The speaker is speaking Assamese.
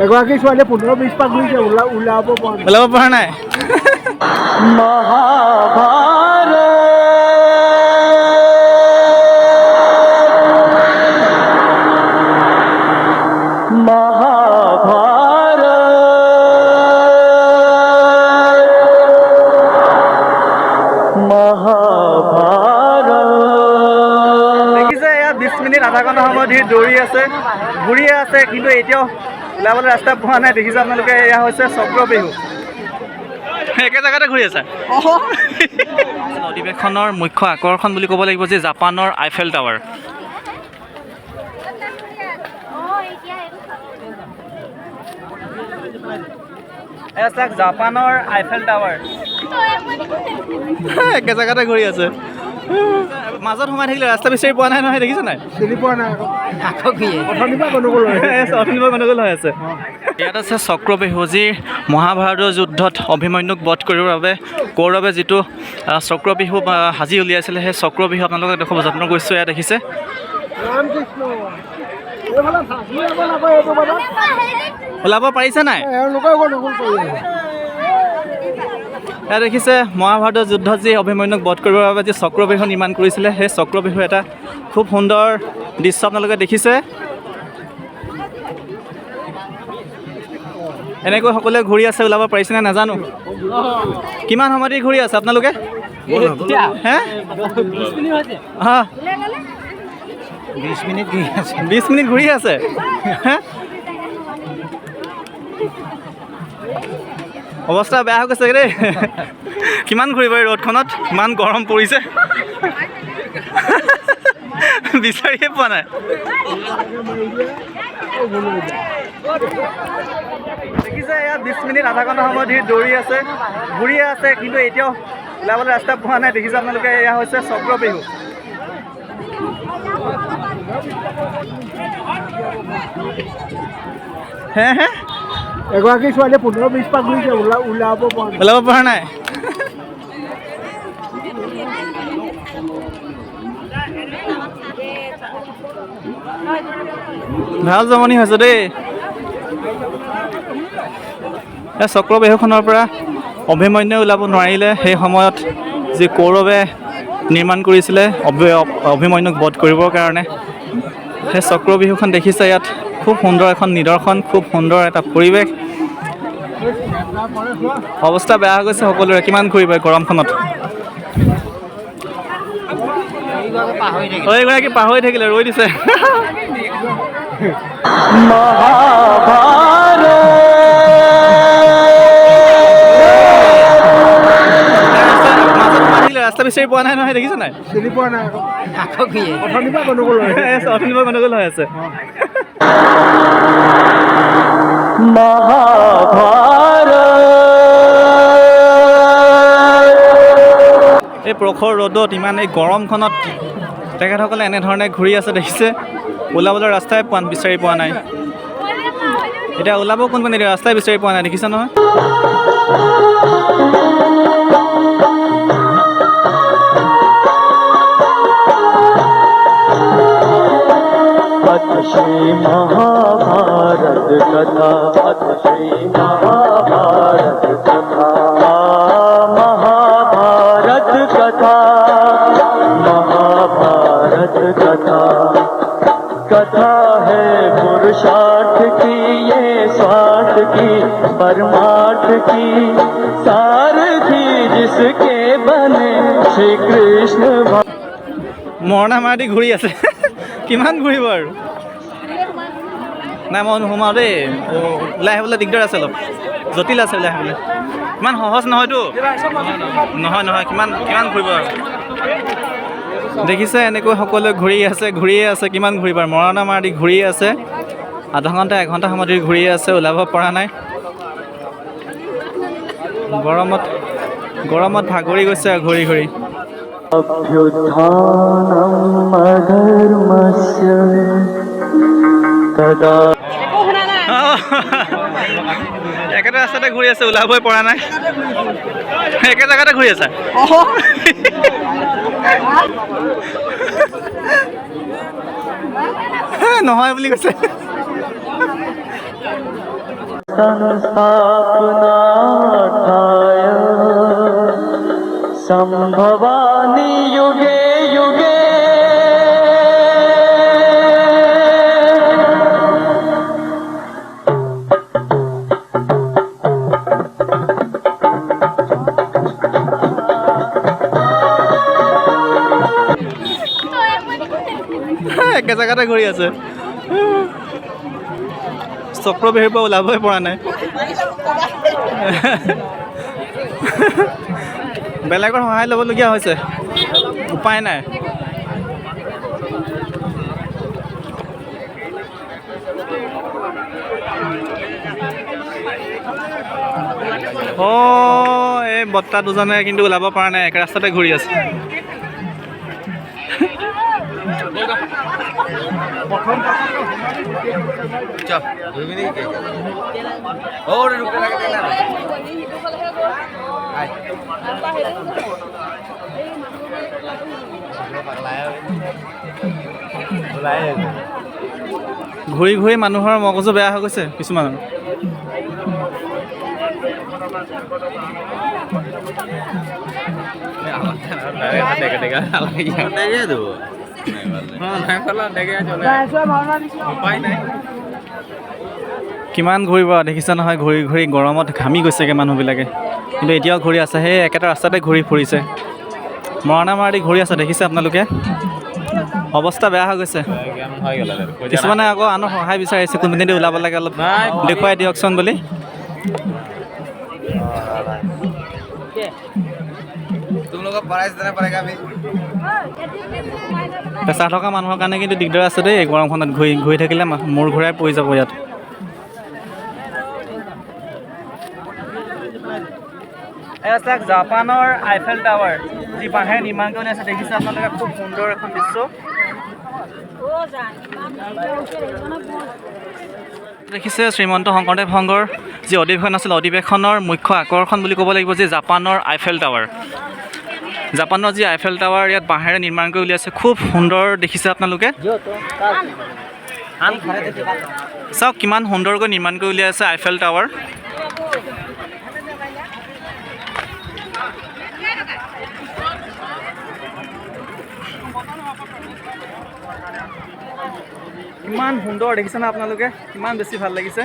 এগৰাকী ছোৱালীয়ে 15-20 পাক ঘূৰিছে, ওলাব পৰা নাই। দেখিছে এয়া 20 মিনিট আধা ঘণ্টা সময় ধৰি দৌৰি আছে, ঘূৰিয়ে আছে, কিন্তু এতিয়াও ওলাবলৈ ৰাস্তা পোৱা নাই। দেখিছে আপোনালোকে, এয়া হৈছে চক্ৰ বিহু। একে জেগাতে ঘূৰি আছে। অধিৱেশনৰ মুখ্য আকৰ্ষণ বুলি ক'ব লাগিব যে জাপানৰ আইফেল টাৱাৰ। জাপানৰ আইফেল টাৱাৰ একে জেগাতে ঘূৰি আছে। মাজত সোমাই থাকিলে ৰাস্তা বিচাৰি পোৱা নাই নহয়, দেখিছে নাই? চিনি পোৱা নাই গণ্ডগোল হৈ আছে। ইয়াত আছে চক্ৰ বিহু, যি মহাভাৰতৰ যুদ্ধত অভিমন্যুক বধ কৰিবৰ বাবে কৌৰৱে যিটো চক্ৰ বিহু সাজি উলিয়াইছিলে, সেই চক্ৰ বিহু আপোনালোকে দেখুৱাব যত্ন কৰিছোঁ। এয়া দেখিছে, ওলাব পাৰিছে নাই? এয়া দেখিছে, মহাভাৰতৰ যুদ্ধত যি অভিমন্যুক বধ কৰিবৰ বাবে যি চক্ৰ বিহু নিৰ্মাণ কৰিছিলে, সেই চক্ৰ বিহু এটা খুব সুন্দৰ দৃশ্য আপোনালোকে দেখিছে। এনেকৈ সকলোৱে ঘূৰি আছে, ওলাব পাৰিছে নে নাজানো। কিমান সময় দি ঘূৰি আছে আপোনালোকে? 20 মিনিট ঘূৰি আছে। অৱস্থা বেয়া হৈ গৈছে দেই। কিমান ঘূৰিব এই ৰ'দখনত, ইমান গৰম পৰিছে। বিচাৰিয়ে পোৱা নাই। দেখিছে এয়া 20 মিনিট আধা ঘণ্টা সময় ধৰি দৌৰি আছে, ঘূৰিয়ে আছে, কিন্তু এতিয়াও ওলাবলৈ ৰাস্তা পোৱা নাই। দেখিছে আপোনালোকে, এয়া হৈছে চক্ৰ বিহু। এগৰাকী ছোৱালীয়ে 15-20 পাক ঘূৰিছে, ওলাব পৰা নাই। ভাল জমনি হৈছে দেই। এই চক্ৰ বিহুখনৰ পৰা অভিমন্যু ওলাব নোৱাৰিলে। সেই সময়ত যি কৌৰৱে নিৰ্মাণ কৰিছিলে অভিমন্যুক বধ কৰিবৰ কাৰণে, সেই চক্ৰ বিহুখন দেখিছে। ইয়াত খুব সুন্দৰ এখন নিদৰ্শন, খুব সুন্দৰ এটা পৰিৱেশ। অৱস্থা বেয়া হৈ গৈছে সকলোৰে, কিমান ঘূৰিব গৰমখনত। এইগৰাকী পাহৰি থাকিলে, ৰৈ দিছে। ৰাস্তা বিচাৰি পোৱা নাই নহয়, দেখিছে নাই? চিনি পোৱা নাই গণ্ডগোল হৈ আছে। এই প্ৰখৰ ৰ'দত, ইমান এই গৰমখনত তেখেতসকলে এনেধৰণে ঘূৰি আছে, দেখিছে। ওলাবলৈ ৰাস্তাই বিচাৰি পোৱা নাই। এতিয়া ওলাব কোনপিনে, ৰাস্তাই বিচাৰি পোৱা নাই, দেখিছে নহয়? महाभारत कथा, श्री महाभारत कथा, महाभारत कथा, महाभारत कथा, कथा है पुरुषार्थ की, ये स्वार्थ की, परमार्थ की, सारथी जिसके बने श्री कृष्ण। মৰণা মাৰি ঘূৰি আছে, কিমান ঘূৰিব আৰু। নাই মই নোসোমাওঁ দেই, ওলাই আহিবলৈ দিগদাৰ আছে, অলপ জটিল আছে ওলাই আহিবলৈ। ইমান সহজ নহয়তো। নহয়, কিমান ঘূৰিব আৰু। দেখিছে এনেকৈ সকলোৱে ঘূৰিয়ে আছে, কিমান ঘূৰিব আৰু। মৰণা মাৰি ঘূৰিয়ে আছে, আধা ঘণ্টা 1 ঘণ্টা সময় ধৰি ঘূৰিয়ে আছে, ওলাব পৰা নাই। গৰমত ভাগৰি গৈছে ঘূৰি ঘূৰি। अभ्युत्थानम् अधर्मस्य तदा একেটা ৰাস্তাতে ঘূৰি আছে, ওলাবই পৰা নাই। একে জেগাতে ঘূৰি আছে। নহয় বুলি কৈছে। संस्थापना ठाय संभवानि युगे युगे একে জেগাতে ঘূৰি আছে চক্ৰবেহীৰ পৰা ওলাবই পৰা নাই বেলেগৰ সহায় ল'বলগীয়া হৈছে উপায় নাই এই বত্তা দুজনে কিন্তু ওলাব পৰা নাই একে ৰাস্তাতে ঘূৰি আছে ঘূৰি ঘূৰি মানুহৰ মগজু বেয়া হৈ গৈছে কিছুমানৰ কিমান ঘূৰিব দেখিছা নহয় ঘূৰি ঘূৰি গৰমত ঘামি গৈছেগৈ মানুহবিলাকে কিন্তু এতিয়াও ঘূৰি আছে সেই একেটা ৰাস্তাতে ঘূৰি ফুৰিছে মৰণা মাৰি ঘূৰি আছে দেখিছে আপোনালোকে অৱস্থা বেয়া হৈ গৈছে কিছুমানে আকৌ আনৰ সহায় বিচাৰিছে কোনপিনেদি ওলাব লাগে অলপ দেখুৱাই দিয়কচোন বুলি প্ৰেছাৰ থকা মানুহৰ কাৰণে কিন্তু দিগদাৰ আছে দেই গৰমখনত ঘূৰি থাকিলে মূৰ ঘূৰাই পৰি যাব ইয়াত জাপানৰ আইফেল টাৱাৰ যি বাঁহেৰে নিৰ্মাণ কৰি আছে দেখিছে আপোনালোকে খুব সুন্দৰ এখন দৃশ্য দেখিছে শ্ৰীমন্ত শংকৰদেৱ সংঘৰ যি অধিৱেশন আছিল অধিৱেশনৰ মুখ্য আকৰ্ষণ বুলি ক'ব লাগিব যে জাপানৰ আইফেল টাৱাৰ জাপানৰ যি আইফেল টাৱাৰ ইয়াত বাঁহেৰে নিৰ্মাণ কৰি উলিয়াইছে খুব সুন্দৰ দেখিছে আপোনালোকে চাওক কিমান সুন্দৰকৈ নিৰ্মাণ কৰি উলিয়াইছে আইফেল টাৱাৰ কিমান সুন্দৰ দেখিছে না আপোনালোকে কিমান বেছি ভাল লাগিছে